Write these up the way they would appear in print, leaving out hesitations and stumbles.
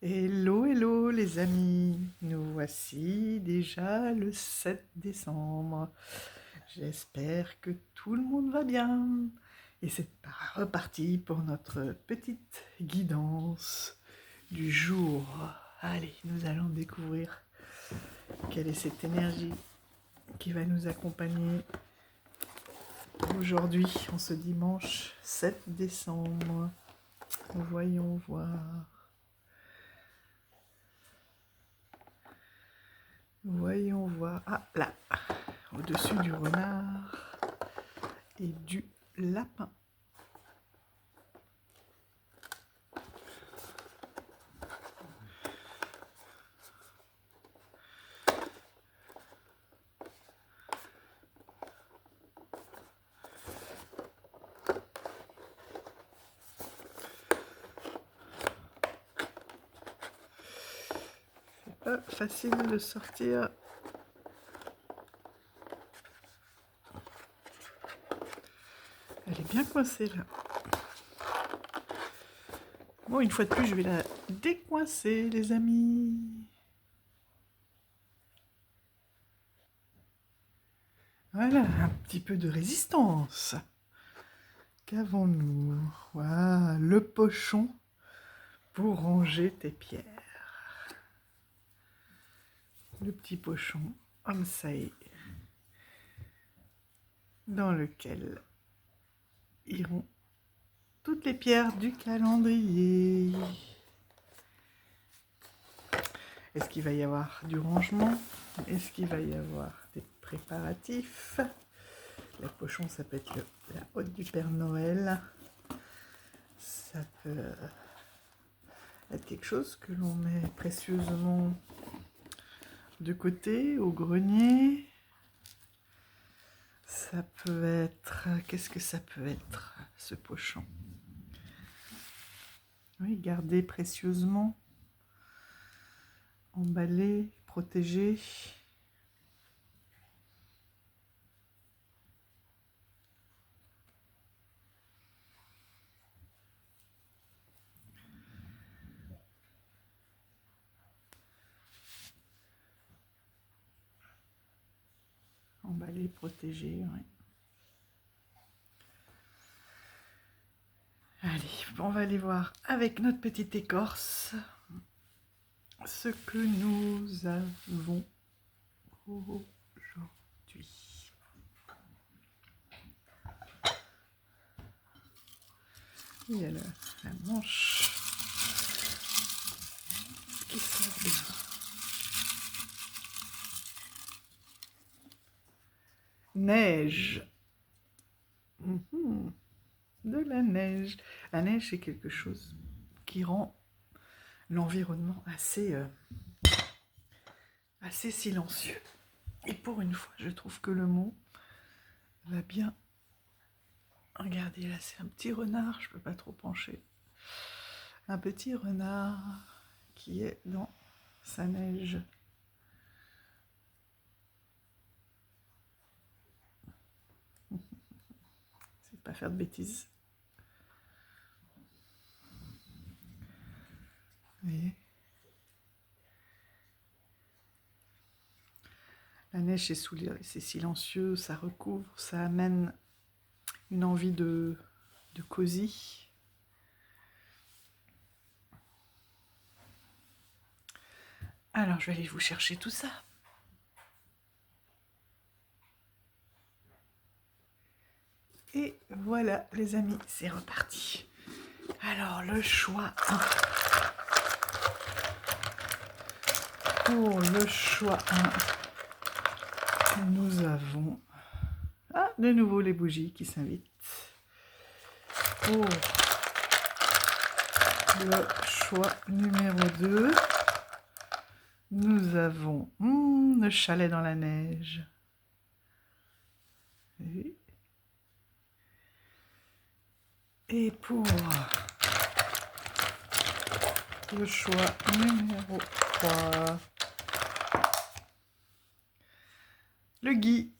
Hello, hello les amis, nous voici déjà le 7 décembre. J'espère que tout le monde va bien. Et c'est reparti pour notre petite guidance du jour. Allez, nous allons découvrir quelle est cette énergie qui va nous accompagner aujourd'hui, en ce dimanche 7 décembre. Voyons voir. Voyons voir. Ah, là, au-dessus du renard et du lapin. C'est pas facile de sortir. Elle est bien coincée là. Bon, une fois de plus, je vais la décoincer, les amis. Voilà, un petit peu de résistance. Qu'avons-nous? Voilà, le pochon pour ranger tes pierres. Le petit pochon, comme ça est, dans lequel iront toutes les pierres du calendrier. Est-ce qu'il va y avoir du rangement? Est-ce qu'il va y avoir des préparatifs? La pochon, ça peut être la hotte du Père Noël. Ça peut être quelque chose que l'on met précieusement de côté, au grenier. Ça peut être... Qu'est-ce que ça peut être, ce pochon? Oui, garder précieusement, emballé, protégé. Emballé, protégé, oui. Allez, on va aller voir avec notre petite écorce ce que nous avons aujourd'hui. Il y a la manche qui sort bien. Neige. De la neige. La neige, c'est quelque chose qui rend l'environnement assez silencieux. Et pour une fois, je trouve que le mot va bien. Regardez, là, c'est un petit renard, je ne peux pas trop pencher. Un petit renard qui est dans sa neige. C'est pas faire de bêtises. Vous voyez ? La neige, c'est silencieux, ça recouvre, ça amène une envie de cosy. Alors, je vais aller vous chercher tout ça. Et voilà, les amis, c'est reparti. Alors, le choix 1. Pour le choix 1, nous avons... Ah, de nouveau les bougies qui s'invitent. Pour le choix numéro 2, nous avons le chalet dans la neige. Et pour le choix numéro 3, le gui.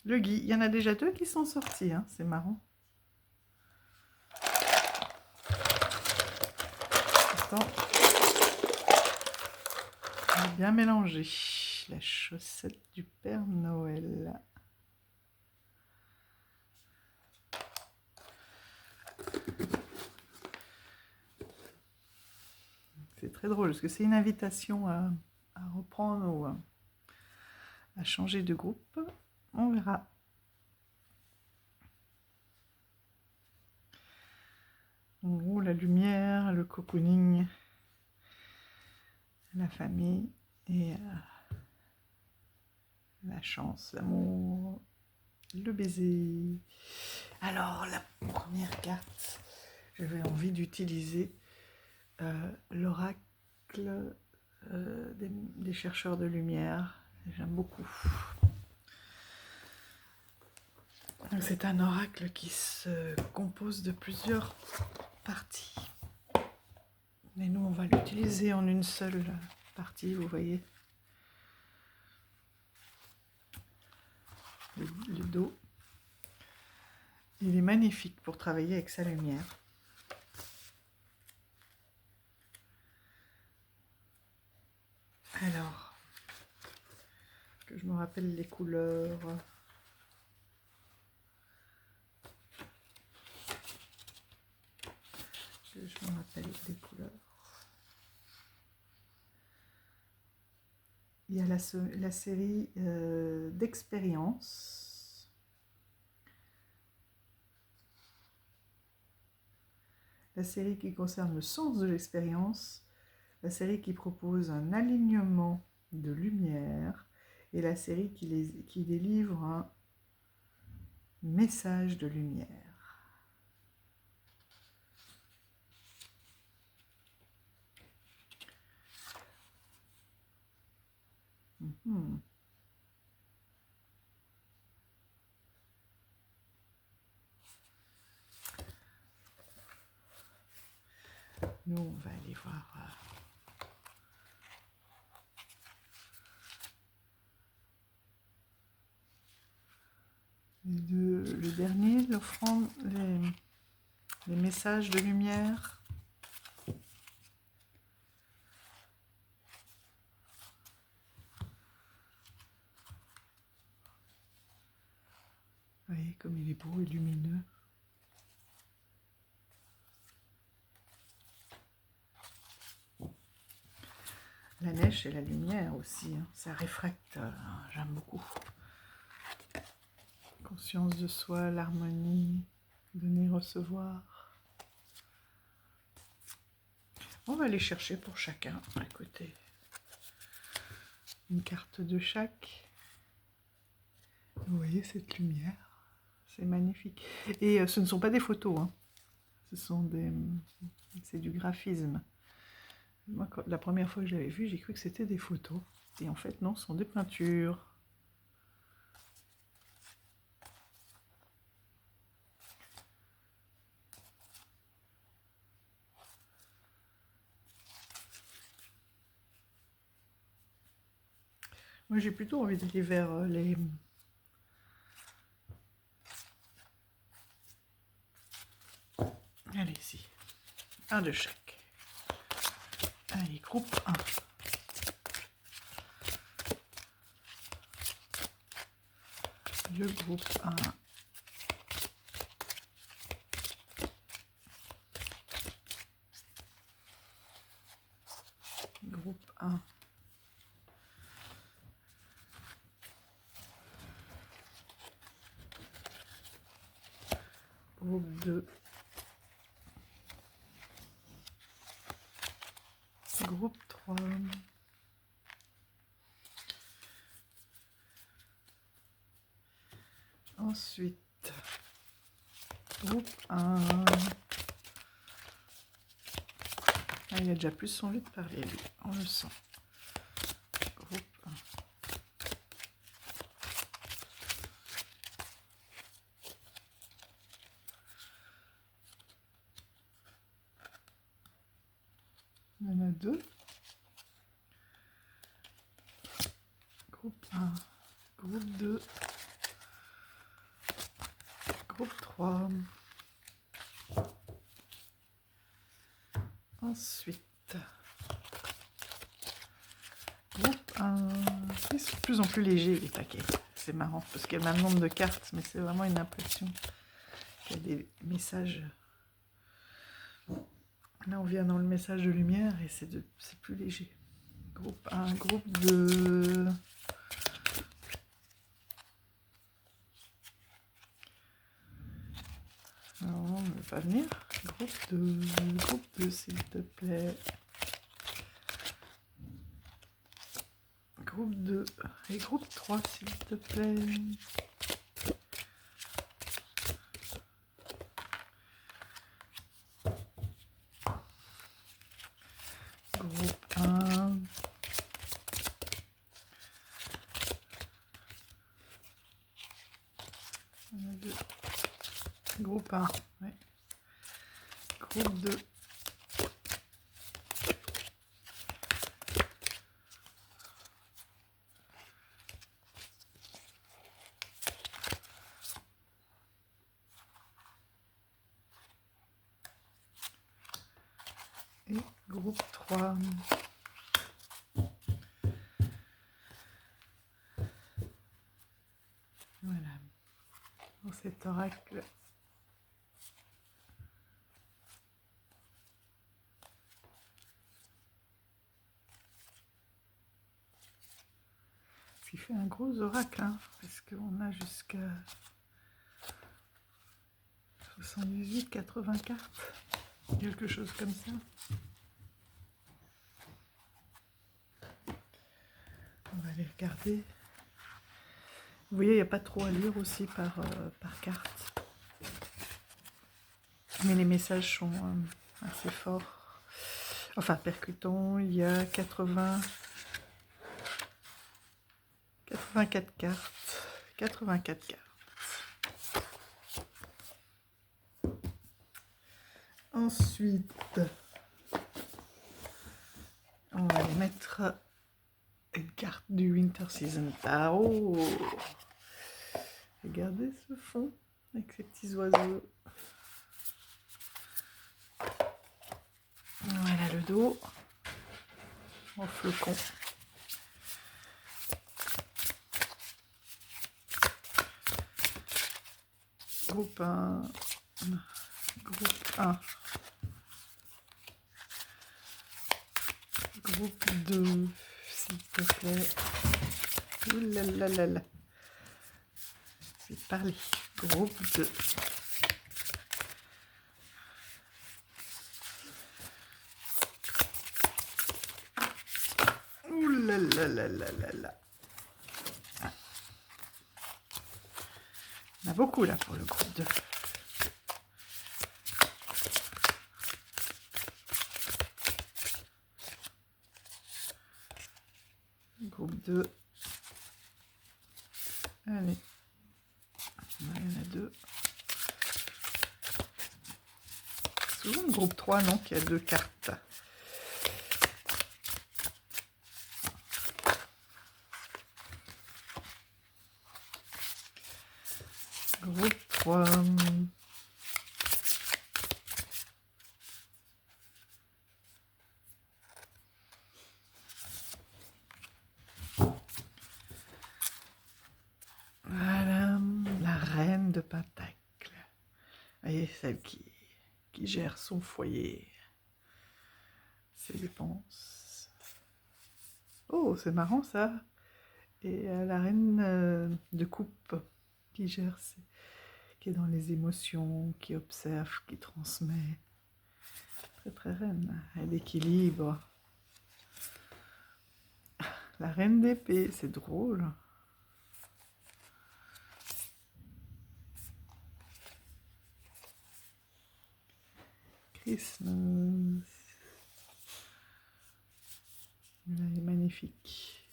Le gui, il y en a déjà 2 qui sont sortis, hein, c'est marrant. l'instant, on va bien mélanger la chaussette du Père Noël. C'est très drôle parce que c'est une invitation à reprendre ou à changer de groupe. On verra. En gros, la lumière, le cocooning, la famille et la chance, l'amour, le baiser. Alors, la première carte, j'avais envie d'utiliser l'oracle des chercheurs de lumière. J'aime beaucoup. C'est un oracle qui se compose de plusieurs parties. Mais nous, on va l'utiliser en une seule partie, vous voyez. Le dos. Il est magnifique pour travailler avec sa lumière. Alors, que je me rappelle les couleurs. Que je me rappelle les couleurs. Il y a la série d'expériences. La série qui concerne le sens de l'expérience. La série qui propose un alignement de lumière. Et la série qui délivre un message de lumière. Nous, on va aller voir le dernier, l'offrande, les messages de lumière. Vous voyez comme il est beau et lumineux. La neige et la lumière aussi, hein. Ça réfracte, j'aime beaucoup. Conscience de soi, l'harmonie, donner, recevoir. On va aller chercher pour chacun, à côté. Une carte de chaque. Vous voyez cette lumière, c'est magnifique. Et ce ne sont pas des photos, hein. C'est du graphisme. Moi, la première fois que je l'avais vu, j'ai cru que c'était des photos. Et en fait, non, ce sont des peintures. Moi, j'ai plutôt envie d'aller vers les... Allez-y. Un de chaque. Allez, groupe 1. Le groupe 1. Groupe 1. Groupe 2. Groupe 3. Ensuite, groupe 1. Ah, il a déjà plus envie de parler, lui. On le sent. Groupe 1. Il y en a 2. Groupe 1. Groupe 2. Groupe 3. Ensuite, Groupe 1. Ils sont de plus en plus légers les paquets. C'est marrant parce qu'il y a le même nombre de cartes, mais c'est vraiment une impression qu'il y a des messages. Là, on vient dans le message de lumière et c'est plus léger. Groupe 1, groupe 2. Non, on ne veut pas venir. Groupe 2, s'il te plaît. Groupe 2 et groupe 3, s'il te plaît. Groupe 1. Groupe 1, ouais. Groupe 2. Et groupe 3. Voilà. Dans cet oracle. Ce qui fait un gros oracle, hein, parce qu'on a jusqu'à 78, 80 cartes. Quelque chose comme ça. On va les regarder. Vous voyez, il n'y a pas trop à lire aussi par carte. Mais les messages sont assez forts. Enfin, percutants. Il y a 84 cartes. 84 cartes. Ensuite, on va les mettre une carte du Winter Season Tarot. Regardez ce fond avec ces petits oiseaux. Voilà le dos en flocon. Groupe 1. Groupe 1. Groupe 2, s'il te plaît. Ouh là là là là. C'est parlé. Groupe 2. Ouh là là là là là là. Il y en a beaucoup là pour le groupe 2. Groupe 2. Allez. Il y en a 2. Souvent le groupe 3, non, qui a 2 cartes. Groupe 3. Voilà, la reine de Pentacle. Et celle qui gère son foyer, ses dépenses. Oh, c'est marrant ça. Et la reine de coupe qui gère, qui est dans les émotions, qui observe, qui transmet. Très très reine. Elle équilibre. La reine d'épée, c'est drôle. Christmas. Elle est magnifique.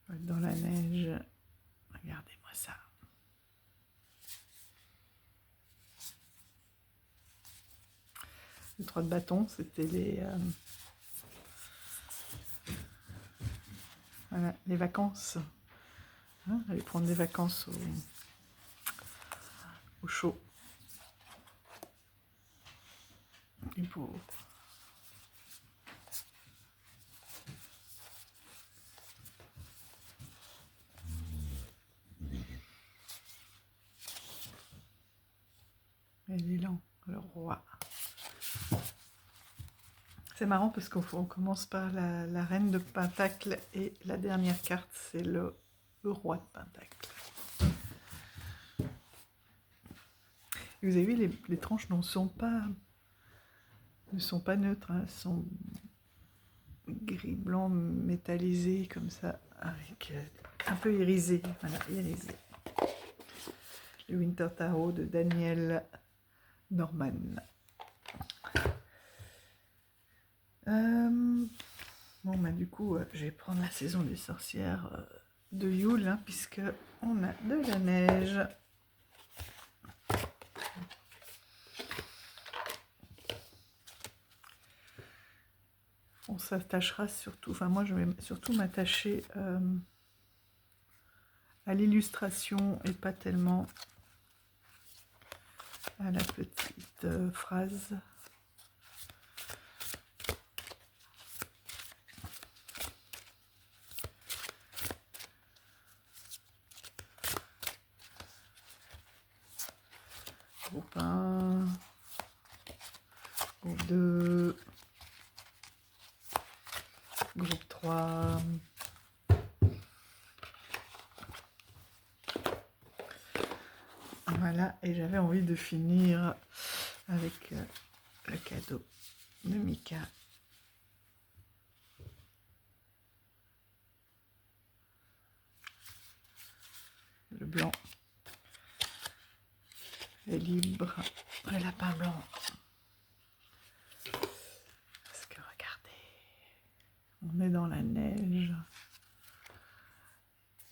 Dans la neige. Regardez-moi ça. Le 3 de bâton, c'était voilà, les vacances. Hein, aller prendre des vacances au chaud. est beau. Il est lent, le roi. C'est marrant parce qu'on commence par la reine de Pentacle et la dernière carte, c'est le roi de Pentacle. Et vous avez vu, les tranches ne sont pas neutres, hein, elles sont gris-blanc métallisé comme ça, avec un peu irisé. Voilà, irisé. Le Winter Tarot de Daniel Norman. Bon, bah du coup, je vais prendre la saison des sorcières de Yule, hein, puisque on a de la neige. On s'attachera surtout, enfin moi je vais surtout m'attacher à l'illustration et pas tellement à la petite phrase. Groupe 1, groupe 2, groupe 3. Voilà, et j'avais envie de finir avec le cadeau de Mika. Le blanc est libre, le lapin blanc. Parce que regardez, on est dans la neige.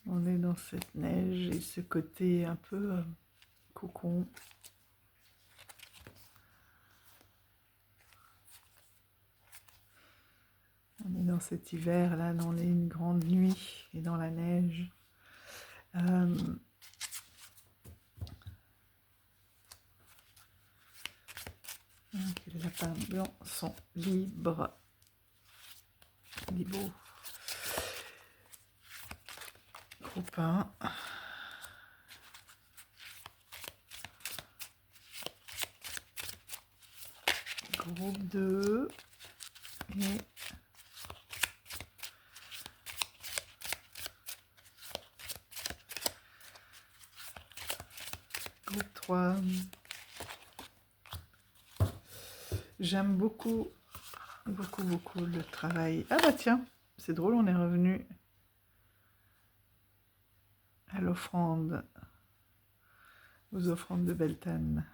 On est dans cette neige et ce côté un peu cocon. On est dans cet hiver là, dans une grande nuit et dans la neige. Les lapins blancs sont libres. Il est beau. Groupe 1. Groupe 2. Et groupe 3. J'aime beaucoup le travail. Ah bah tiens, c'est drôle, on est revenu à l'offrande, aux offrandes de Beltane.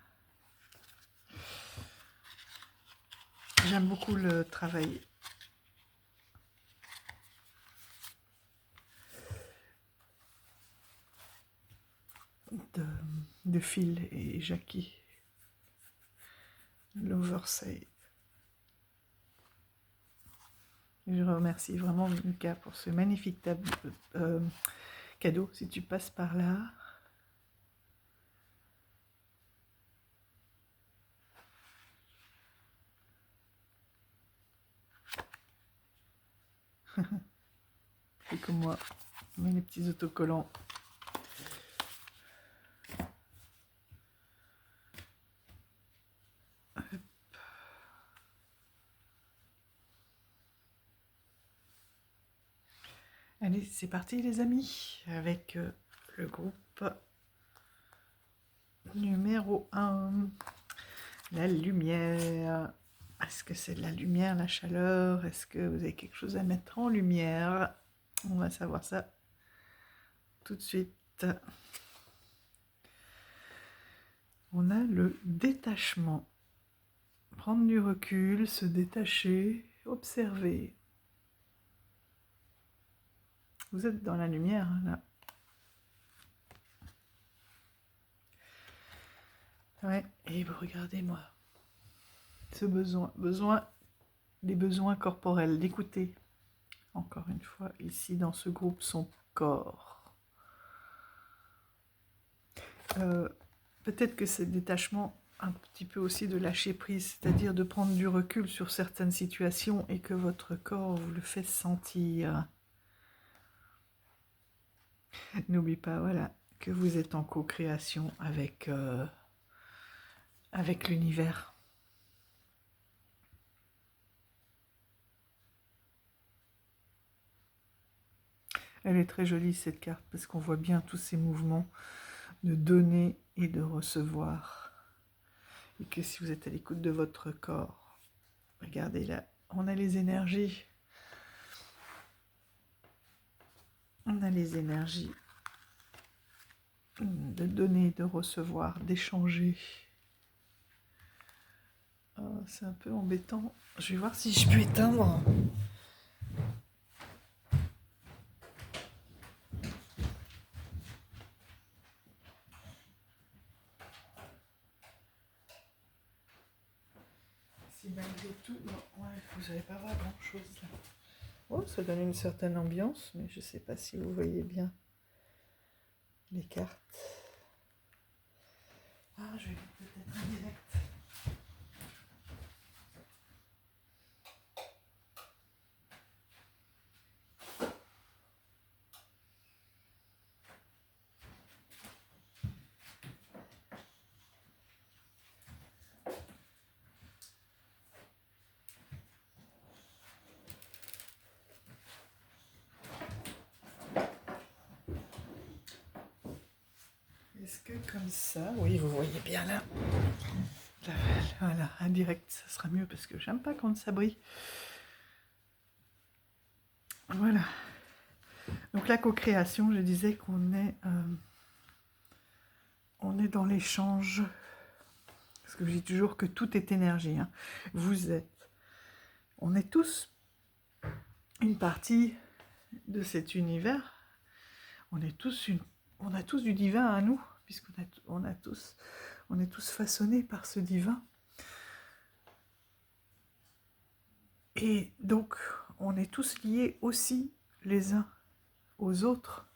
J'aime beaucoup le travail de Phil et Jackie. L'Oversay. Je remercie vraiment Mika pour ce magnifique cadeau, si tu passes par là. Et comme moi, on met les petits autocollants. Allez, c'est parti les amis, avec le groupe numéro 1, la lumière. Est-ce que c'est de la lumière, la chaleur? Est-ce que vous avez quelque chose à mettre en lumière? On va savoir ça tout de suite. On a le détachement. Prendre du recul, se détacher, observer. Vous êtes dans la lumière, là. Ouais, et vous regardez-moi. Ce besoin, des besoins corporels, d'écouter. Encore une fois, ici, dans ce groupe, son corps. Peut-être que ce détachement un petit peu aussi de lâcher prise, c'est-à-dire de prendre du recul sur certaines situations et que votre corps vous le fait sentir. N'oublie pas, voilà, que vous êtes en co-création avec l'univers. Elle est très jolie cette carte parce qu'on voit bien tous ces mouvements de donner et de recevoir. Et que si vous êtes à l'écoute de votre corps, regardez là, on a les énergies. On a les énergies de donner, de recevoir, d'échanger. Oh, c'est un peu embêtant. Je vais voir si je peux éteindre. Si malgré tout, non, ouais, vous n'allez pas voir grand-chose là. Oh, ça donne une certaine ambiance, mais je ne sais pas si vous voyez bien les cartes. Ah, je vais peut-être en direct. Est-ce que comme ça, oui, vous voyez bien là. Voilà, indirect, ça sera mieux parce que j'aime pas quand ça brille. Voilà. Donc la co-création, je disais qu'on est, on est dans l'échange. Parce que je dis toujours que tout est énergie. Hein. Vous êtes, on est tous une partie de cet univers. On est tous on a tous du divin à nous, puisqu'on on est tous façonnés par ce divin. Et donc, on est tous liés aussi les uns aux autres.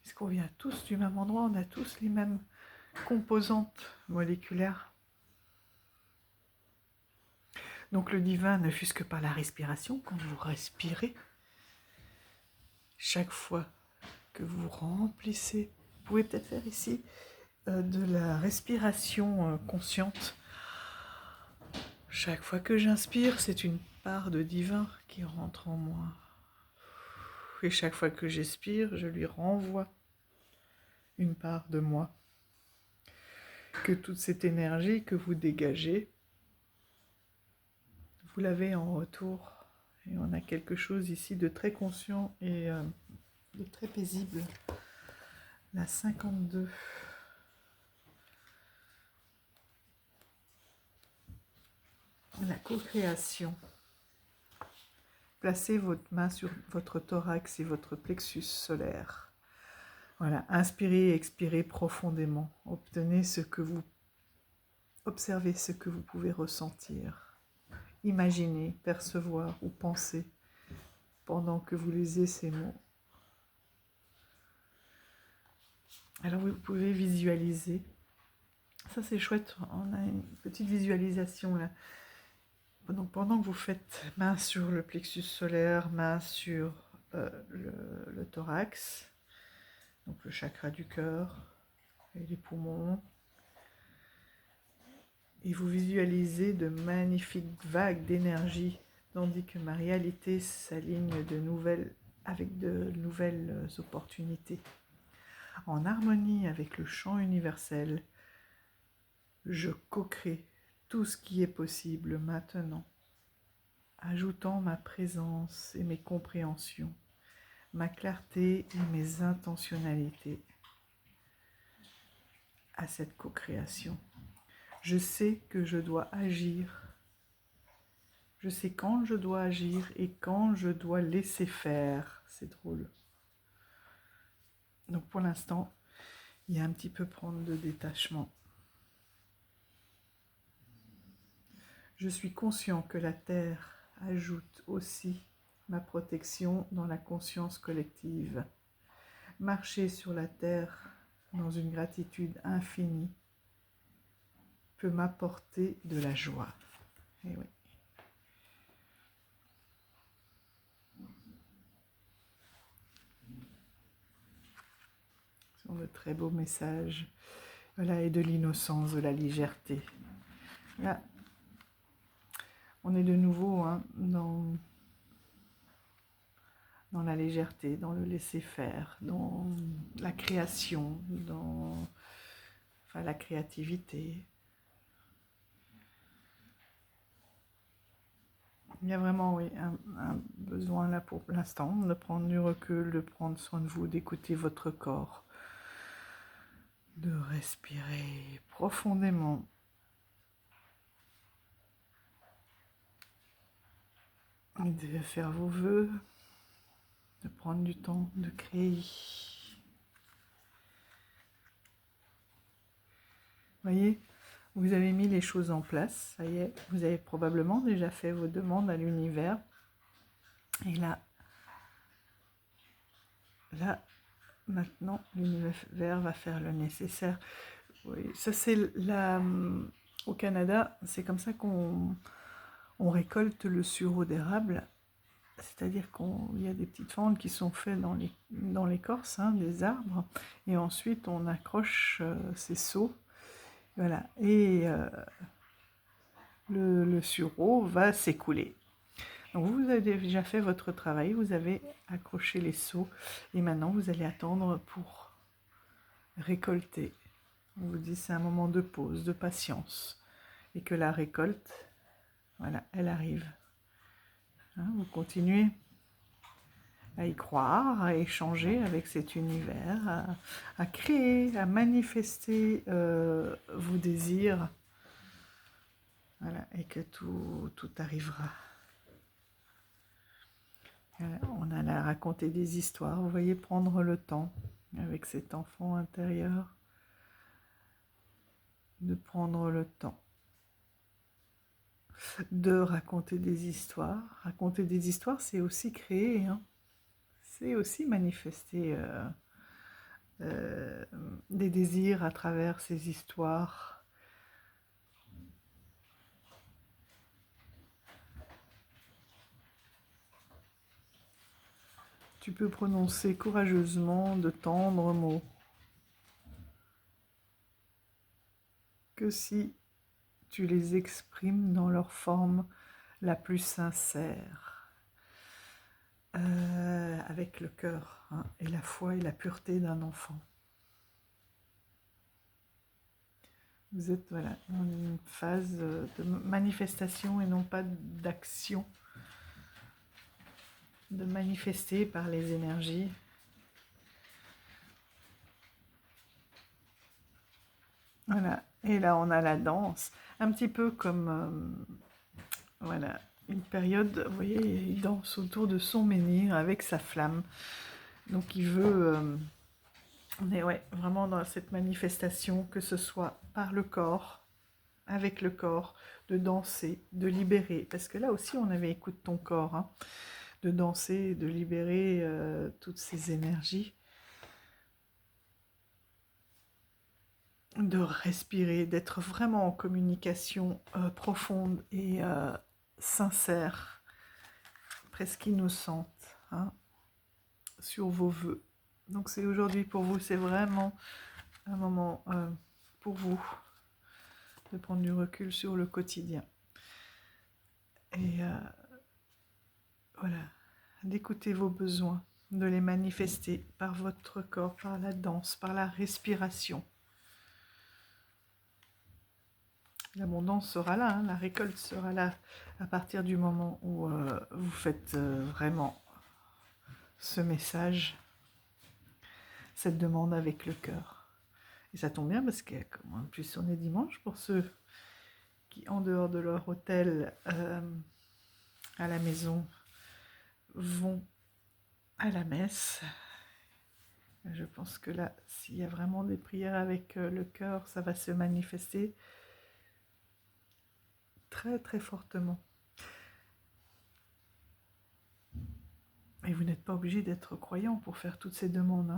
Puisqu'on vient tous du même endroit, on a tous les mêmes composantes moléculaires. Donc le divin ne fût que par la respiration, quand vous respirez, chaque fois que vous remplissez, vous pouvez peut-être faire ici de la respiration consciente. Chaque fois que j'inspire, c'est une part de divin qui rentre en moi. Et chaque fois que j'expire, je lui renvoie une part de moi. Que toute cette énergie que vous dégagez, vous l'avez en retour. Et on a quelque chose ici de très conscient et de très paisible. La 52. La co-création. Placez votre main sur votre thorax et votre plexus solaire. Voilà, inspirez et expirez profondément. Observez ce que vous pouvez ressentir. Imaginez, percevoir ou penser pendant que vous lisez ces mots. Alors vous pouvez visualiser. Ça c'est chouette, on a une petite visualisation là. Donc pendant que vous faites main sur le plexus solaire, main sur le thorax, donc le chakra du cœur et les poumons, et vous visualisez de magnifiques vagues d'énergie, tandis que ma réalité s'aligne avec de nouvelles opportunités. En harmonie avec le champ universel, je co-crée tout ce qui est possible maintenant, ajoutant ma présence et mes compréhensions, ma clarté et mes intentionnalités à cette co-création. Je sais que je dois agir. Je sais quand je dois agir et quand je dois laisser faire. C'est drôle. Donc pour l'instant, il y a un petit peu prendre de détachement. Je suis conscient que la Terre ajoute aussi ma protection dans la conscience collective. Marcher sur la Terre dans une gratitude infinie peut m'apporter de la joie. Et oui. Ce sont de très beaux messages. Voilà, et de l'innocence, de la légèreté. Là, on est de nouveau dans la légèreté, dans le laisser-faire, dans la création, dans la créativité. Il y a vraiment, oui, un besoin là pour l'instant de prendre du recul, de prendre soin de vous, d'écouter votre corps, de respirer profondément. Et de faire vos vœux, de prendre du temps, de créer. Voyez, vous avez mis les choses en place, ça y est, vous avez probablement déjà fait vos demandes à l'univers. Et là, maintenant, l'univers va faire le nécessaire. Oui, ça c'est au Canada, c'est comme ça qu'on récolte le sureau d'érable. C'est-à-dire qu'il y a des petites fentes qui sont faites dans l'écorce des arbres. Et ensuite, on accroche ces seaux. Voilà. Et le sureau va s'écouler. Donc vous avez déjà fait votre travail, vous avez accroché les seaux. Et maintenant, vous allez attendre pour récolter. On vous dit c'est un moment de pause, de patience. Et que la récolte, voilà, elle arrive. Vous continuez à y croire, à échanger avec cet univers, à créer, à manifester vos désirs. Voilà, et que tout arrivera. Voilà, on a à raconter des histoires. Vous voyez, prendre le temps avec cet enfant intérieur, de prendre le temps de raconter des histoires. Raconter des histoires, c'est aussi créer, c'est aussi manifester des désirs à travers ces histoires. Tu peux prononcer courageusement de tendres mots que si tu les exprimes dans leur forme la plus sincère, avec le cœur et la foi et la pureté d'un enfant. Vous êtes dans une phase de manifestation et non pas d'action, de manifester par les énergies. Voilà, et là on a la danse, un petit peu comme, une période, vous voyez, il danse autour de son menhir avec sa flamme. Donc il veut, on est vraiment dans cette manifestation, que ce soit par le corps, avec le corps, de danser, de libérer. Parce que là aussi on avait écoute ton corps, de danser, de libérer toutes ces énergies. De respirer, d'être vraiment en communication profonde et sincère, presque innocente, sur vos vœux. Donc c'est aujourd'hui pour vous, c'est vraiment un moment pour vous de prendre du recul sur le quotidien. Et voilà, d'écouter vos besoins, de les manifester par votre corps, par la danse, par la respiration. L'abondance sera là, la récolte sera là à partir du moment où vous faites vraiment ce message, cette demande avec le cœur. Et ça tombe bien parce que, en plus on est dimanche, pour ceux qui, en dehors de leur hôtel, à la maison, vont à la messe. Je pense que là, s'il y a vraiment des prières avec le cœur, ça va se manifester très très fortement. Et vous n'êtes pas obligé d'être croyant pour faire toutes ces demandes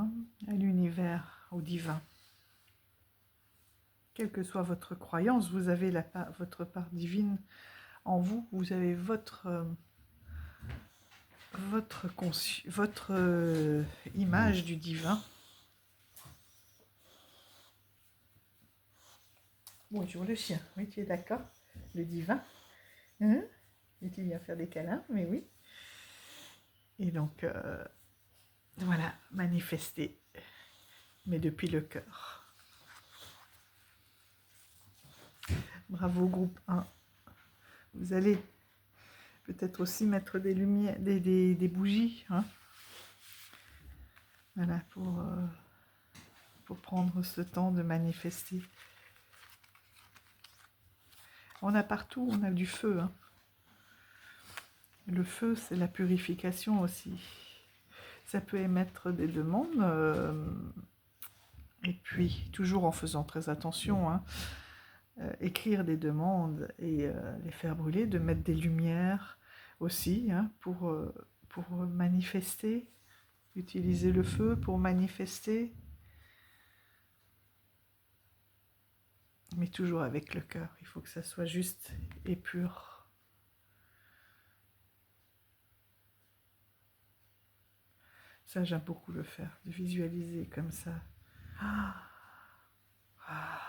à l'univers, au divin. quelle que soit votre croyance, vous avez votre part divine en vous, vous avez votre image du divin. Bonjour le chien, oui tu es d'accord? Le divin, hein? Et tu viens faire des câlins, mais oui. Et donc, voilà, manifester, mais depuis le cœur. Bravo groupe 1. Vous allez peut-être aussi mettre des lumières, des bougies, hein? Voilà, pour prendre ce temps de manifester. On a partout, on a du feu, hein. Le feu, c'est la purification aussi. Ça peut émettre des demandes, et puis, toujours en faisant très attention, hein, écrire des demandes et les faire brûler, de mettre des lumières aussi, hein, pour manifester, utiliser le feu pour manifester, mais toujours avec le cœur. Il faut que ça soit juste et pur. Ça, j'aime beaucoup le faire, de visualiser comme ça. Ah. Ah.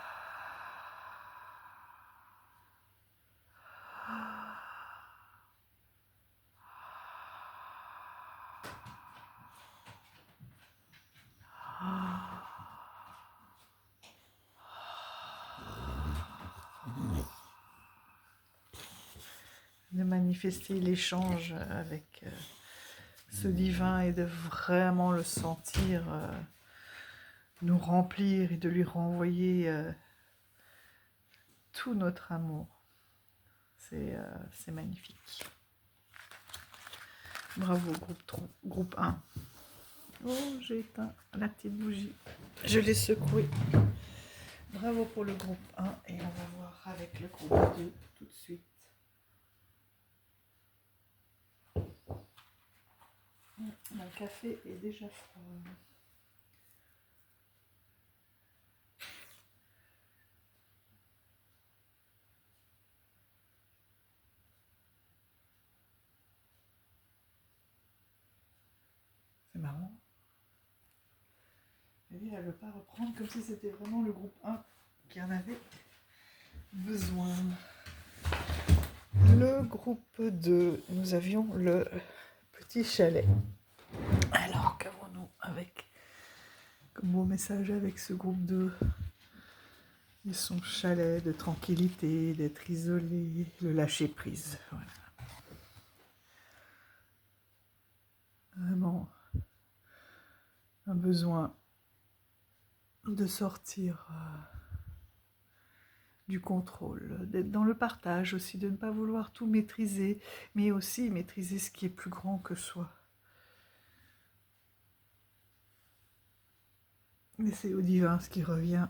De manifester l'échange avec ce divin et de vraiment le sentir nous remplir et de lui renvoyer tout notre amour. C'est magnifique. Bravo groupe 1. Oh, j'ai éteint la petite bougie. Je l'ai secouée. Bravo pour le groupe 1 et on va voir avec le groupe 2 tout de suite. Mon café est déjà froid. C'est marrant. Elle ne veut pas reprendre comme si c'était vraiment le groupe 1 qui en avait besoin. Le groupe 2, nous avions le petit chalet. Alors, qu'avons-nous avec comme beau message avec ce groupe 2? Et son chalet de tranquillité, d'être isolé, le lâcher prise. Voilà. Vraiment un besoin de sortir du contrôle, d'être dans le partage aussi, de ne pas vouloir tout maîtriser, mais aussi maîtriser ce qui est plus grand que soi. Mais c'est au divin ce qui revient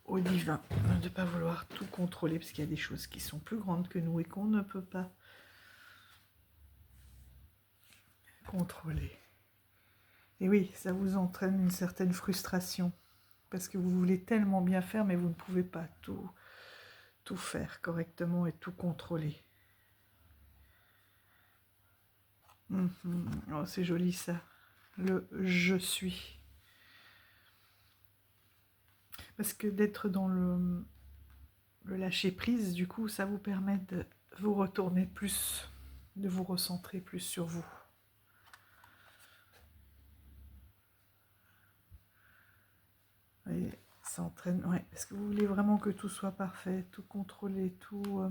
au divin, de ne pas vouloir tout contrôler, parce qu'il y a des choses qui sont plus grandes que nous et qu'on ne peut pas contrôler. Et oui, ça vous entraîne une certaine frustration, parce que vous voulez tellement bien faire, mais vous ne pouvez pas tout faire correctement et tout contrôler. Oh, c'est joli ça, le « je suis ». Parce que d'être dans le lâcher-prise, du coup, ça vous permet de vous retourner plus, de vous recentrer plus sur vous. Et ça entraîne, ouais, parce que vous voulez vraiment que tout soit parfait, tout contrôler, tout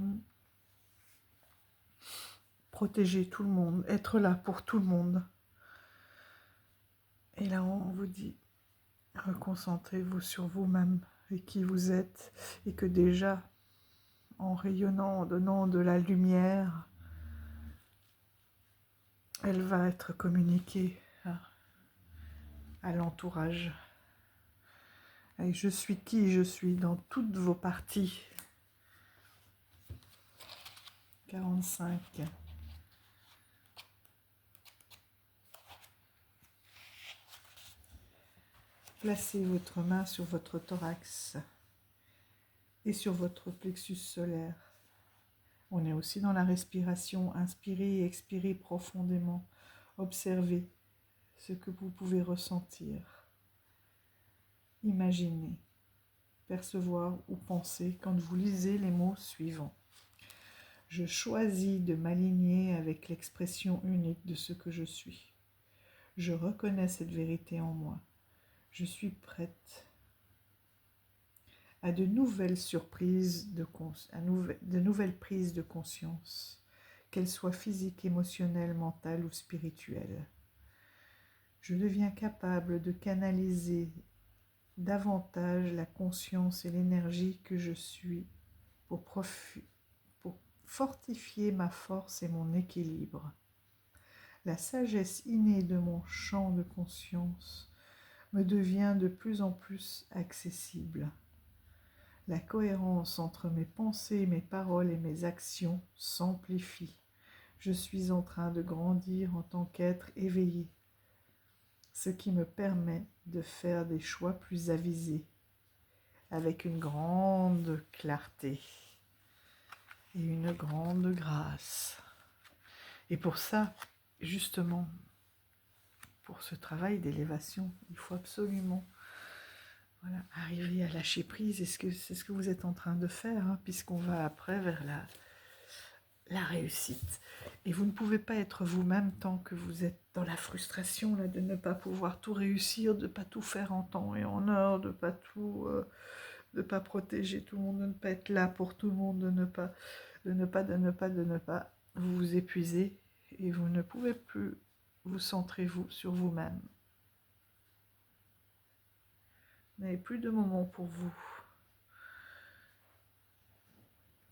protéger tout le monde, être là pour tout le monde. Et là, on vous dit, reconcentrez-vous sur vous-même et qui vous êtes, et que déjà, en rayonnant, en donnant de la lumière, elle va être communiquée à l'entourage. Et je suis qui je suis dans toutes vos parties. 45. Placez votre main sur votre thorax. et sur votre plexus solaire. On est aussi dans la respiration. Inspirez et expirez profondément. Observez ce que vous pouvez ressentir. Imaginez, percevoir ou penser quand vous lisez les mots suivants. Je choisis de m'aligner avec l'expression unique de ce que je suis. Je reconnais cette vérité en moi. Je suis prête à de nouvelles surprises, de nouvelles prises de conscience, qu'elles soient physiques, émotionnelles, mentales ou spirituelles. Je deviens capable de canaliser davantage la conscience et l'énergie que je suis pour fortifier ma force et mon équilibre. La sagesse innée de mon champ de conscience me devient de plus en plus accessible. La cohérence entre mes pensées, mes paroles et mes actions s'amplifie. Je suis en train de grandir en tant qu'être éveillé, ce qui me permet de faire des choix plus avisés, avec une grande clarté et une grande grâce. Et pour ça, justement, pour ce travail d'élévation, il faut absolument arriver à lâcher prise. C'est ce que vous êtes en train de faire, hein, puisqu'on va après vers la réussite. Et vous ne pouvez pas être vous-même tant que vous êtes dans la frustration là, de ne pas pouvoir tout réussir, de ne pas tout faire en temps et en heure, de pas tout, de pas protéger tout le monde, de ne pas être là pour tout le monde, de ne pas. Vous vous épuisez et vous ne pouvez plus vous centrer sur vous-même. Vous n'avez plus de moments pour vous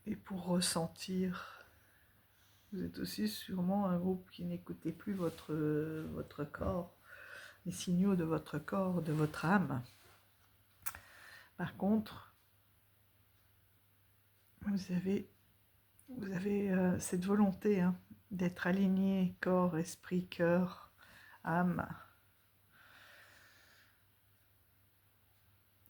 et pour ressentir. Vous êtes aussi sûrement un groupe qui n'écoutez plus votre corps, les signaux de votre corps, de votre âme. Par contre, vous avez cette volonté d'être aligné, corps, esprit, cœur, âme.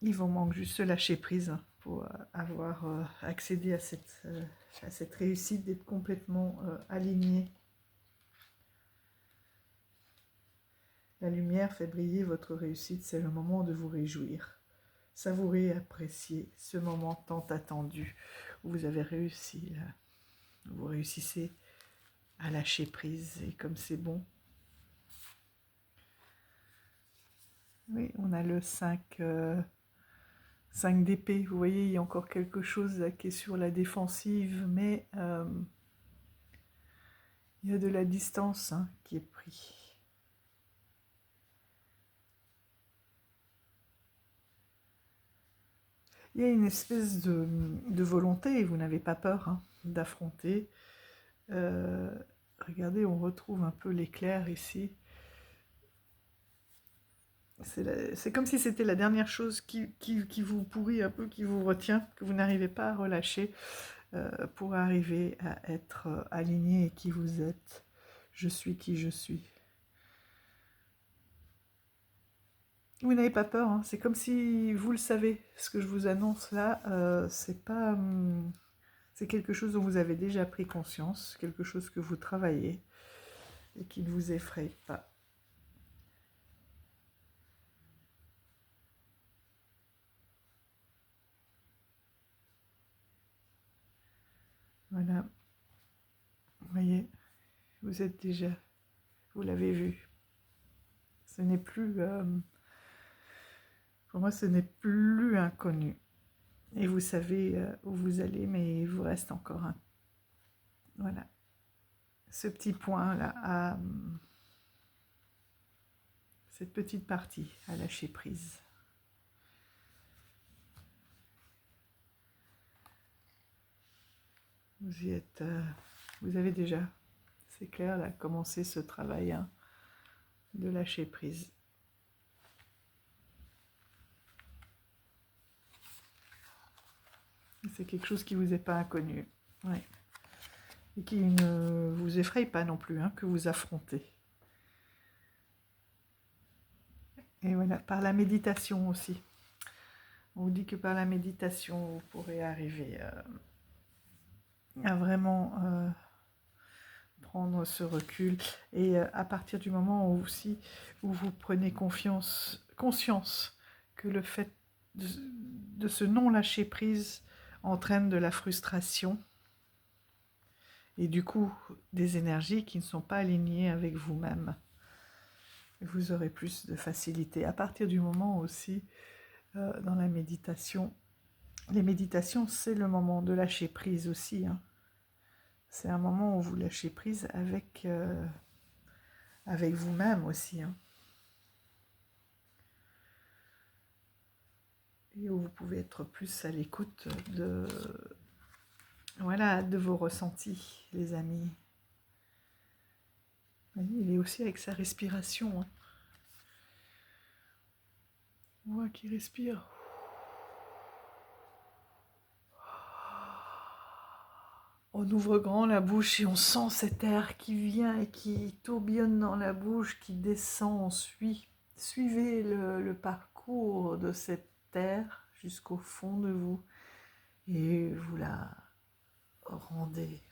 Il vous manque juste ce lâcher prise pour avoir accédé à cette réussite, d'être complètement aligné. La lumière fait briller votre réussite, c'est le moment de vous réjouir. Savourez et appréciez ce moment tant attendu où vous avez réussi, vous réussissez à lâcher prise et comme c'est bon. Oui, on a le 5 d'épée, vous voyez, il y a encore quelque chose là, qui est sur la défensive, mais il y a de la distance qui est prise. Il y a une espèce de volonté, et vous n'avez pas peur d'affronter. Regardez, on retrouve un peu l'éclair ici. C'est comme si c'était la dernière chose qui vous pourrit un peu, qui vous retient, que vous n'arrivez pas à relâcher pour arriver à être aligné et qui vous êtes. Je suis qui je suis. Vous n'avez pas peur, c'est comme si vous le savez. Ce que je vous annonce là, c'est pas, c'est quelque chose dont vous avez déjà pris conscience, quelque chose que vous travaillez et qui ne vous effraie pas. Voilà. Vous voyez, vous êtes déjà, vous l'avez vu. Ce n'est plus, pour moi, ce n'est plus inconnu. Et vous savez où vous allez, mais il vous reste encore voilà, ce petit point là, cette petite partie à lâcher prise. Vous y êtes, vous avez déjà, c'est clair, là, commencé ce travail de lâcher prise. C'est quelque chose qui ne vous est pas inconnu, ouais. Et qui ne vous effraie pas non plus, que vous affrontez. Et voilà, par la méditation aussi. On vous dit que par la méditation, vous pourrez arriver à vraiment prendre ce recul. Et à partir du moment où, aussi, où vous prenez conscience que le fait de ce non-lâcher prise entraîne de la frustration et du coup des énergies qui ne sont pas alignées avec vous-même. Vous aurez plus de facilité. À partir du moment aussi, dans la méditation, les méditations, c'est le moment de lâcher prise aussi. Hein. C'est un moment où vous lâchez prise avec vous-même aussi. Hein. Et où vous pouvez être plus à l'écoute de vos ressentis, les amis. Il est aussi avec sa respiration. Hein. On voit qu'il respire. On ouvre grand la bouche et on sent cet air qui vient et qui tourbillonne dans la bouche, qui descend. On suivez le parcours de cet air jusqu'au fond de vous et vous la rendez.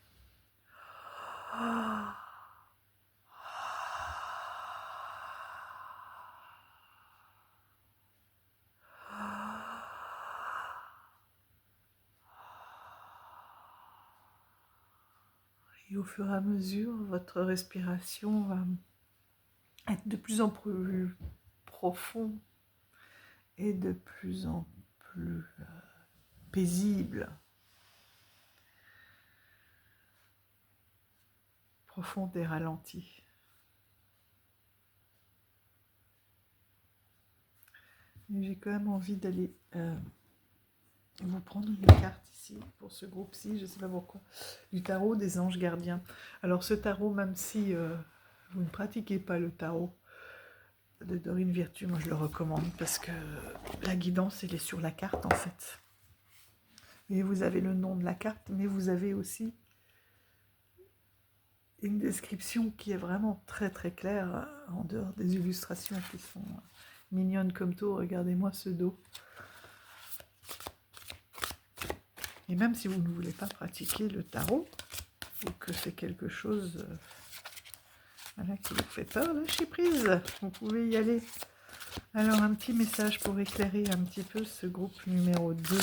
Et au fur et à mesure, votre respiration va être de plus en plus profonde et de plus en plus paisible, profonde et ralentie. J'ai quand même envie d'aller vous prendre une carte ici, pour ce groupe-ci, je ne sais pas pourquoi, du tarot des anges gardiens. Alors ce tarot, même si vous ne pratiquez pas le tarot de Dorine Virtue, moi je le recommande parce que la guidance, elle est sur la carte en fait. Et vous avez le nom de la carte, mais vous avez aussi une description qui est vraiment très très claire, en dehors des illustrations qui sont mignonnes comme tout. Regardez-moi ce dos. Et même si vous ne voulez pas pratiquer le tarot, ou que c'est quelque chose voilà, qui vous fait peur, lâchez prise, vous pouvez y aller. Alors un petit message pour éclairer un petit peu ce groupe numéro 2.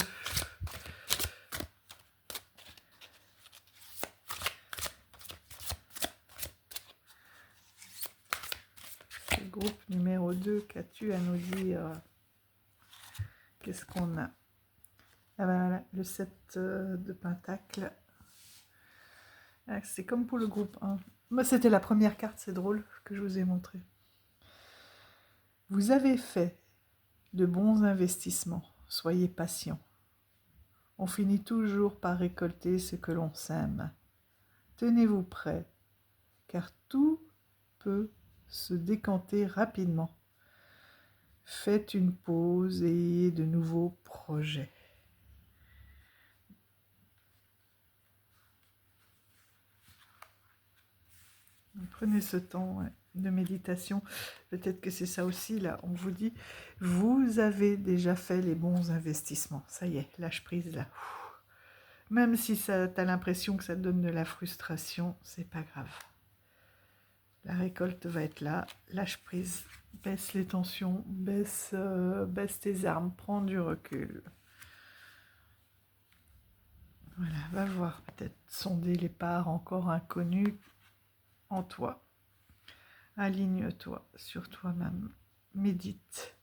Ce groupe numéro 2, qu'as-tu à nous dire? Qu'est-ce qu'on a? Ah ben voilà, le 7 de Pentacle. Ah, c'est comme pour le groupe 1. Moi, c'était la première carte, c'est drôle, que je vous ai montré. Vous avez fait de bons investissements, soyez patient. On finit toujours par récolter ce que l'on sème. Tenez-vous prêts, car tout peut se décanter rapidement. Faites une pause et ayez de nouveaux projets. Prenez ce temps de méditation. Peut-être que c'est ça aussi, là, on vous dit, vous avez déjà fait les bons investissements. Ça y est, lâche prise, là. Même si tu as l'impression que ça te donne de la frustration, c'est pas grave. La récolte va être là, lâche prise, baisse les tensions, baisse tes armes, prends du recul. Voilà, va voir, peut-être sonder les parts encore inconnues en toi. Aligne-toi sur toi-même, médite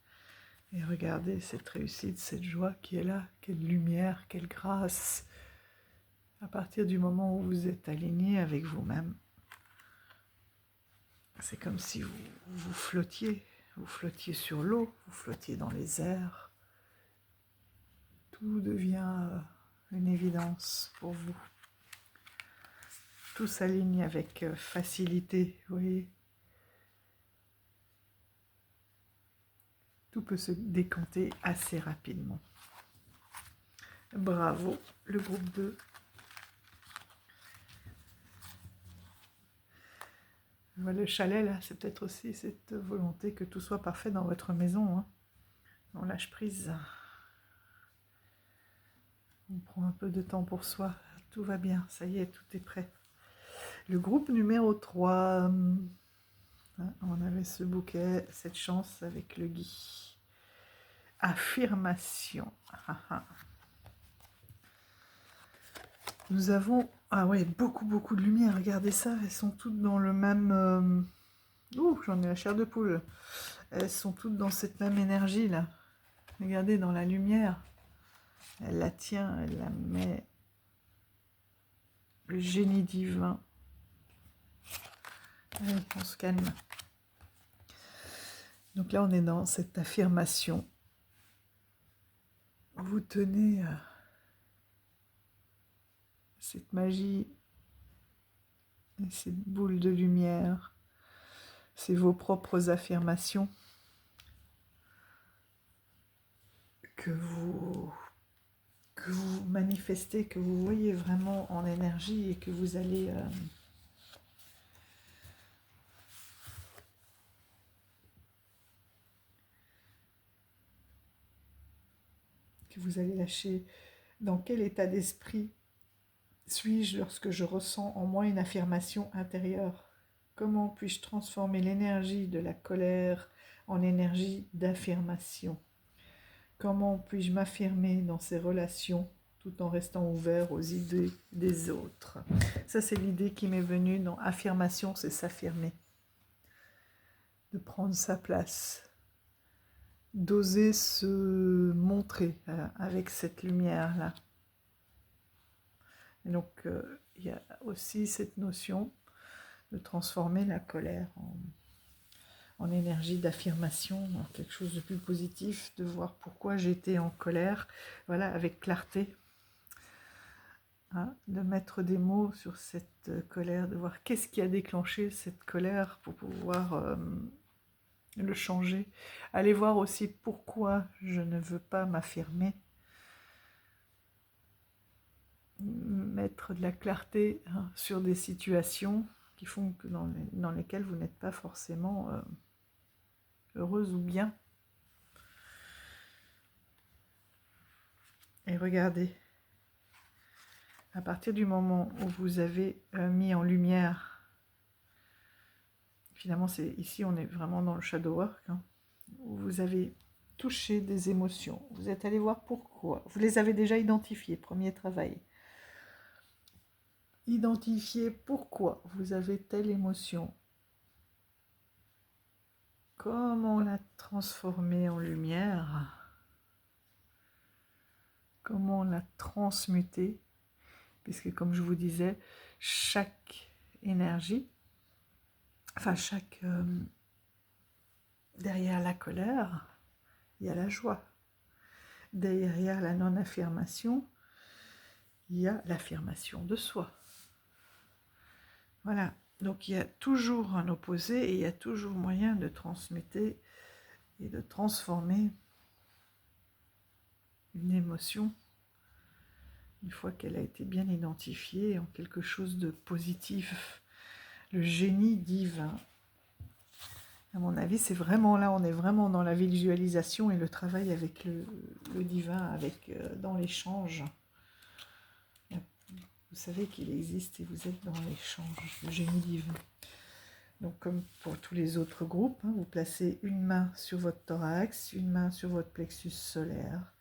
et regardez cette réussite, cette joie qui est là, quelle lumière, quelle grâce. À partir du moment où vous êtes aligné avec vous-même, c'est comme si vous flottiez sur l'eau, vous flottiez dans les airs. Tout devient une évidence pour vous. Tout s'aligne avec facilité, vous voyez. Tout peut se décanter assez rapidement. Bravo, le groupe 2. Le chalet, là, c'est peut-être aussi cette volonté que tout soit parfait dans votre maison. Hein. On lâche prise. On prend un peu de temps pour soi. Tout va bien, ça y est, tout est prêt. Le groupe numéro 3. On avait ce bouquet, cette chance avec le gui. Affirmation. Nous avons, ah ouais, beaucoup de lumière. Regardez ça, elles sont toutes dans le même... Ouh, j'en ai la chair de poule. Elles sont toutes dans cette même énergie là. Regardez dans la lumière. Elle la tient, elle la met. Le génie divin. Allez, on se calme. Donc là, on est dans cette affirmation. Vous tenez cette magie et cette boule de lumière. C'est vos propres affirmations que vous manifestez, que vous voyez vraiment en énergie et que vous allez lâcher. Dans quel état d'esprit suis-je lorsque je ressens en moi une affirmation intérieure? Comment puis-je transformer l'énergie de la colère en énergie d'affirmation? Comment puis-je m'affirmer dans ces relations tout en restant ouvert aux idées des autres? Ça, c'est l'idée qui m'est venue dans affirmation, c'est s'affirmer. De prendre sa place. D'oser se montrer avec cette lumière-là. Et donc, il y a aussi cette notion de transformer la colère en énergie d'affirmation, en quelque chose de plus positif, de voir pourquoi j'étais en colère, voilà, avec clarté, de mettre des mots sur cette colère, de voir qu'est-ce qui a déclenché cette colère pour pouvoir le changer, aller voir aussi pourquoi je ne veux pas m'affirmer, mettre de la clarté sur des situations qui font que dans lesquelles vous n'êtes pas forcément heureuse ou bien. Et regardez, à partir du moment où vous avez mis en lumière, finalement ici on est vraiment dans le shadow work, où vous avez touché des émotions, vous êtes allé voir pourquoi, vous les avez déjà identifiées, premier travail. Identifier pourquoi vous avez telle émotion. Comment la transformer en lumière? Comment la transmuter? Puisque comme je vous disais, chaque énergie, derrière la colère, il y a la joie. Derrière la non-affirmation, il y a l'affirmation de soi. Voilà, donc il y a toujours un opposé et il y a toujours moyen de transmuter et de transformer une émotion, une fois qu'elle a été bien identifiée, en quelque chose de positif. Le génie divin. À mon avis, c'est vraiment là, on est vraiment dans la visualisation et le travail avec le divin, dans l'échange. Vous savez qu'il existe et vous êtes dans l'échange, le génie divin. Donc comme pour tous les autres groupes, vous placez une main sur votre thorax, une main sur votre plexus solaire,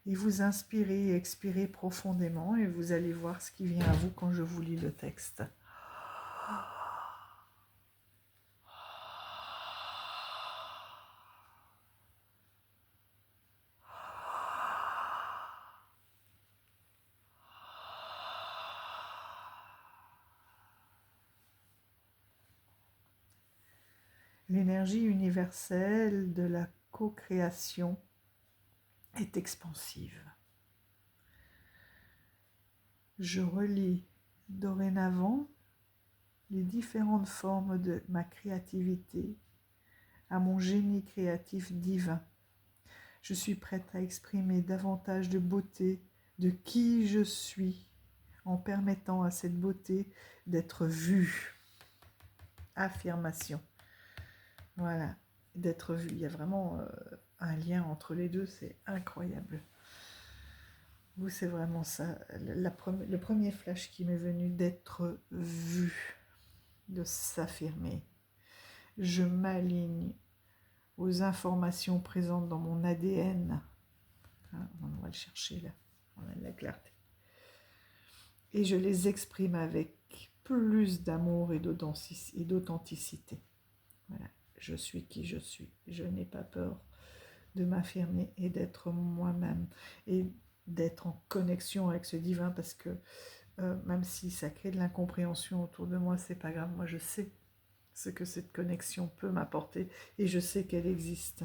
et vous inspirez et expirez profondément et vous allez voir ce qui vient à vous quand je vous lis le texte. L'énergie universelle de la co-création est expansive. Je relie dorénavant les différentes formes de ma créativité à mon génie créatif divin. Je suis prête à exprimer davantage de beauté de qui je suis en permettant à cette beauté d'être vue. Affirmation. Voilà, d'être vue. Il y a vraiment un lien entre les deux, c'est incroyable. Vous, c'est vraiment ça. Le premier flash qui m'est venu d'être vu, de s'affirmer. Je m'aligne aux informations présentes dans mon ADN. Hein, on va le chercher là. On a de la clarté. Et je les exprime avec plus d'amour et d'authenticité. Voilà. Je suis qui je suis. Je n'ai pas peur de m'affirmer et d'être moi-même. Et d'être en connexion avec ce divin, parce que même si ça crée de l'incompréhension autour de moi, c'est pas grave. Moi, je sais ce que cette connexion peut m'apporter et je sais qu'elle existe.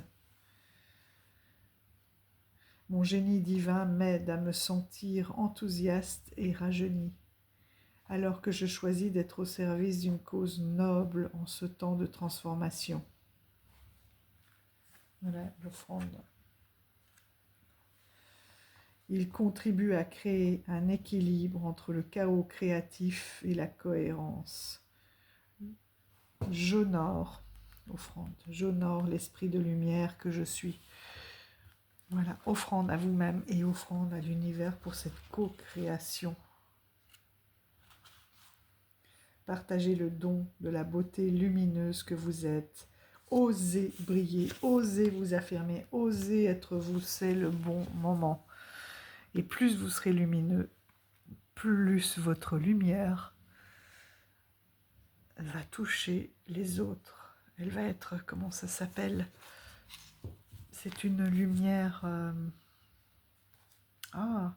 Mon génie divin m'aide à me sentir enthousiaste et rajeuni, alors que je choisis d'être au service d'une cause noble en ce temps de transformation. Voilà l'offrande. Il contribue à créer un équilibre entre le chaos créatif et la cohérence. J'honore, offrande, j'honore l'esprit de lumière que je suis. Voilà, offrande à vous-même et offrande à l'univers pour cette co-création. Partagez le don de la beauté lumineuse que vous êtes. Osez briller, osez vous affirmer, osez être vous, c'est le bon moment. Et plus vous serez lumineux, plus votre lumière va toucher les autres. Elle va être, comment ça s'appelle? C'est une lumière... Ah,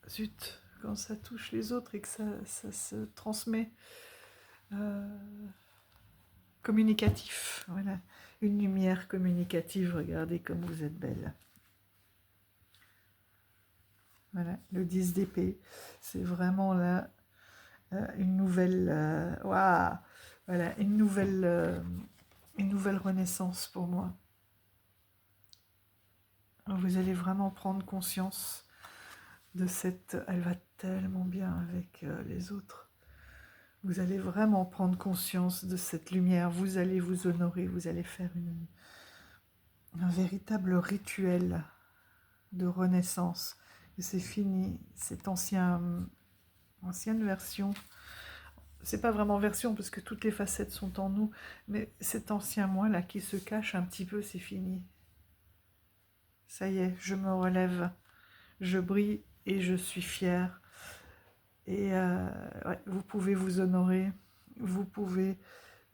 zut, quand ça touche les autres et que ça se transmet. Communicatif, voilà. Une lumière communicative, regardez comme vous êtes belle. Voilà, le 10 d'épée, c'est vraiment là une nouvelle... Waouh, voilà, une nouvelle renaissance pour moi. Vous allez vraiment prendre conscience de cette... Elle va tellement bien avec les autres. Vous allez vraiment prendre conscience de cette lumière. Vous allez vous honorer. Vous allez faire un véritable rituel de renaissance. Et c'est fini. Cette ancienne version. C'est pas vraiment version parce que toutes les facettes sont en nous. Mais cet ancien moi là qui se cache un petit peu, c'est fini. Ça y est, je me relève. Je brille et je suis fière. Et ouais, vous pouvez vous honorer, vous pouvez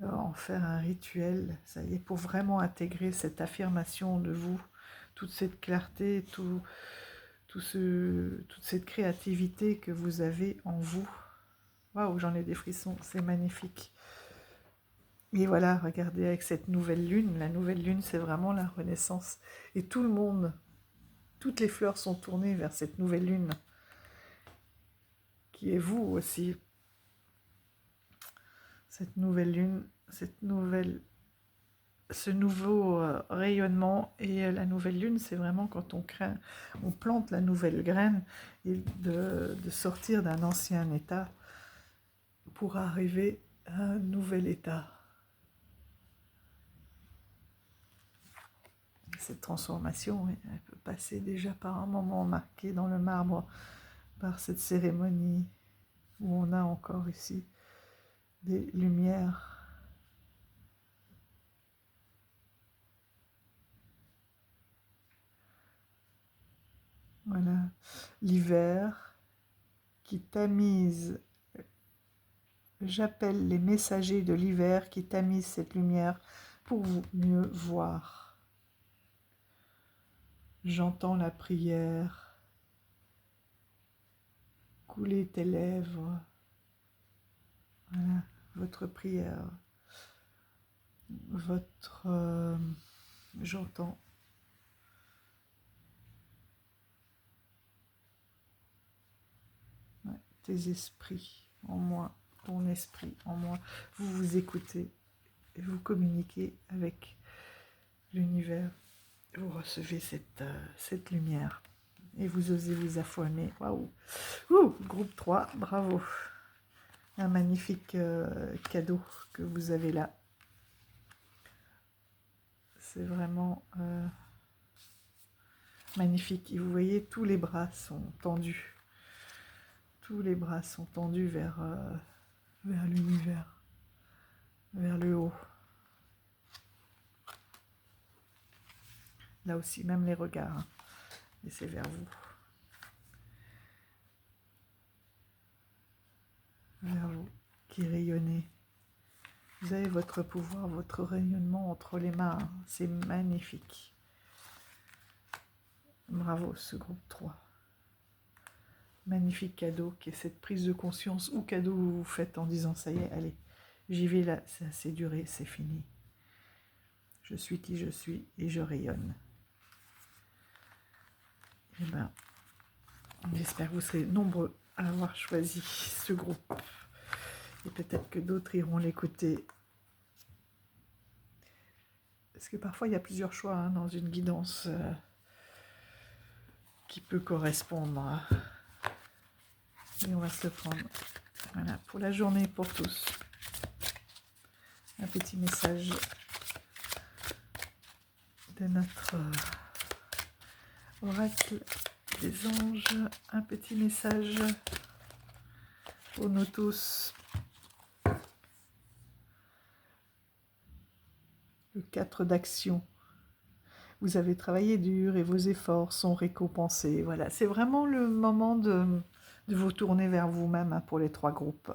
en faire un rituel, ça y est, pour vraiment intégrer cette affirmation de vous, toute cette clarté, toute cette créativité que vous avez en vous. Waouh, j'en ai des frissons, c'est magnifique. Et voilà, regardez avec cette nouvelle lune, la nouvelle lune c'est vraiment la renaissance. Et tout le monde, toutes les fleurs sont tournées vers cette nouvelle lune, qui est vous aussi. Cette nouvelle lune, ce nouveau rayonnement. Et la nouvelle lune, c'est vraiment quand on plante la nouvelle graine et de sortir d'un ancien état pour arriver à un nouvel état. Cette transformation, elle peut passer déjà par un moment marqué dans le marbre, par cette cérémonie où on a encore ici des lumières. Voilà, l'hiver qui tamise. J'appelle les messagers de l'hiver qui tamisent cette lumière pour vous mieux voir. J'entends la prière couler tes lèvres. Voilà, votre prière. J'entends. Ouais, tes esprits en moi, ton esprit en moi. Vous vous écoutez et vous communiquez avec l'univers. Vous recevez cette lumière et vous osez vous affirmer. Waouh! Groupe 3, bravo! Un magnifique cadeau que vous avez là. C'est vraiment magnifique. Et vous voyez, tous les bras sont tendus. Tous les bras sont tendus vers l'univers, vers le haut. Là aussi, même les regards. Hein. Et c'est vers vous. Vers vous qui rayonnez. Vous avez votre pouvoir, votre rayonnement entre les mains. Hein. C'est magnifique. Bravo, ce groupe 3. Magnifique cadeau qui est cette prise de conscience ou cadeau que vous vous faites en disant ça y est, allez, j'y vais là, c'est assez duré, c'est fini. Je suis qui je suis et je rayonne. Eh bien, j'espère que vous serez nombreux à avoir choisi ce groupe. Et peut-être que d'autres iront l'écouter. Parce que parfois, il y a plusieurs choix hein, dans une guidance qui peut correspondre. Hein. Et on va se le prendre. Voilà, pour la journée, pour tous. Un petit message de notre oracle des anges. Un petit message pour nous tous. Le 4 d'action. Vous avez travaillé dur et vos efforts sont récompensés. Voilà, c'est vraiment le moment de vous tourner vers vous-même hein, pour les 3 groupes.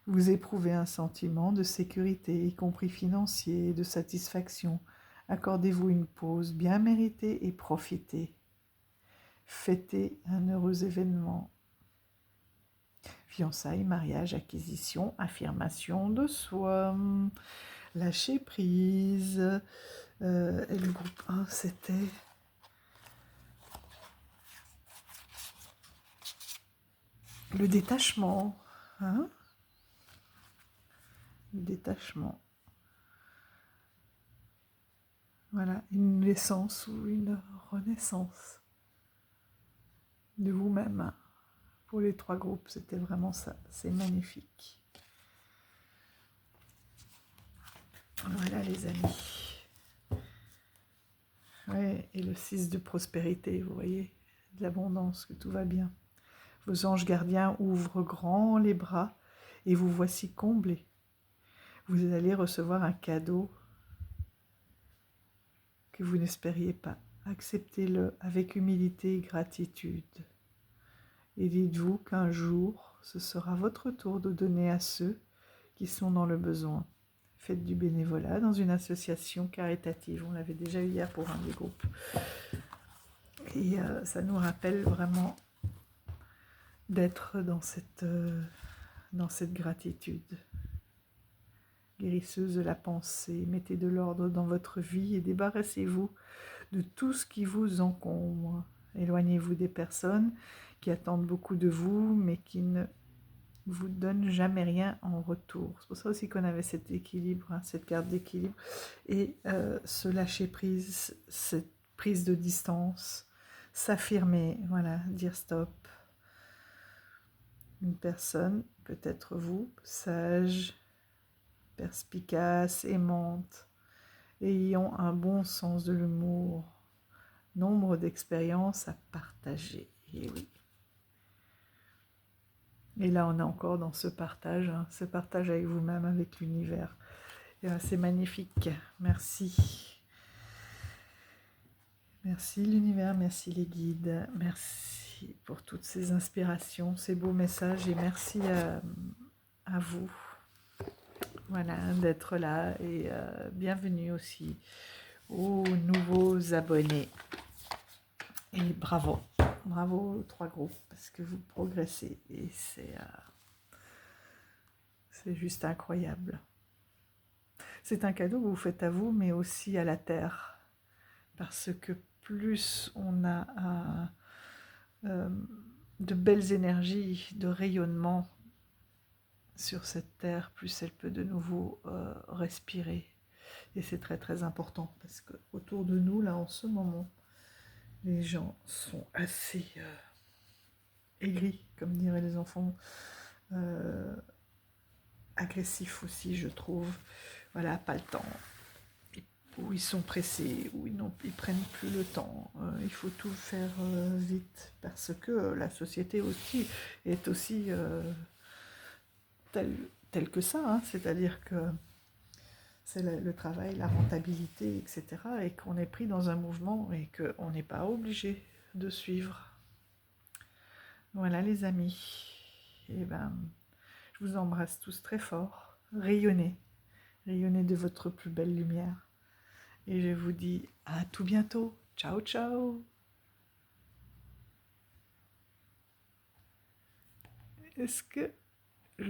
Vous éprouvez un sentiment de sécurité, y compris financier, de satisfaction. Accordez-vous une pause bien méritée et profitez. Fêtez un heureux événement. Fiançailles, mariage, acquisition, affirmation de soi, lâcher prise. Et le groupe 1, c'était le détachement. Hein, le détachement. Voilà, une naissance ou une renaissance de vous-même. Pour les 3 groupes, c'était vraiment ça. C'est magnifique. Voilà les amis. Ouais, et le 6 de prospérité, vous voyez, de l'abondance, que tout va bien. Vos anges gardiens ouvrent grand les bras et vous voici comblés. Vous allez recevoir un cadeau que vous n'espériez pas. Acceptez-le avec humilité et gratitude. Et dites-vous qu'un jour, ce sera votre tour de donner à ceux qui sont dans le besoin. Faites du bénévolat dans une association caritative. On l'avait déjà eu hier pour un des groupes. Et ça nous rappelle vraiment d'être dans cette gratitude. Guérisseuse de la pensée, mettez de l'ordre dans votre vie et débarrassez-vous de tout ce qui vous encombre. Éloignez-vous des personnes qui attendent beaucoup de vous, mais qui ne vous donnent jamais rien en retour. C'est pour ça aussi qu'on avait cet équilibre, hein, cette carte d'équilibre. Et se lâcher prise, cette prise de distance, s'affirmer, voilà, dire stop. Une personne, peut-être vous, sage, perspicace, aimante, ayant un bon sens de l'humour, nombre d'expériences à partager. Et oui. Et là, on est encore dans ce partage avec vous-même, avec l'univers. C'est magnifique. Merci. Merci l'univers, merci les guides, merci pour toutes ces inspirations, ces beaux messages et merci à vous. Voilà, d'être là et bienvenue aussi aux nouveaux abonnés. Et bravo, bravo aux 3 groupes parce que vous progressez et c'est juste incroyable. C'est un cadeau que vous faites à vous mais aussi à la Terre parce que plus on a de belles énergies, de rayonnement sur cette terre, plus elle peut de nouveau respirer. Et c'est très très important parce que autour de nous, là en ce moment, les gens sont assez aigris, comme diraient les enfants, agressifs aussi, je trouve. Voilà, pas le temps. où ils sont pressés, où ils prennent plus le temps. Il faut tout faire vite parce que la société aussi est aussi telle que ça, hein. C'est-à-dire que c'est le travail, la rentabilité, etc. Et qu'on est pris dans un mouvement et qu'on n'est pas obligé de suivre. Voilà les amis. Et ben, je vous embrasse tous très fort. Rayonnez. Rayonnez de votre plus belle lumière. Et je vous dis à tout bientôt. Ciao, ciao. Est-ce que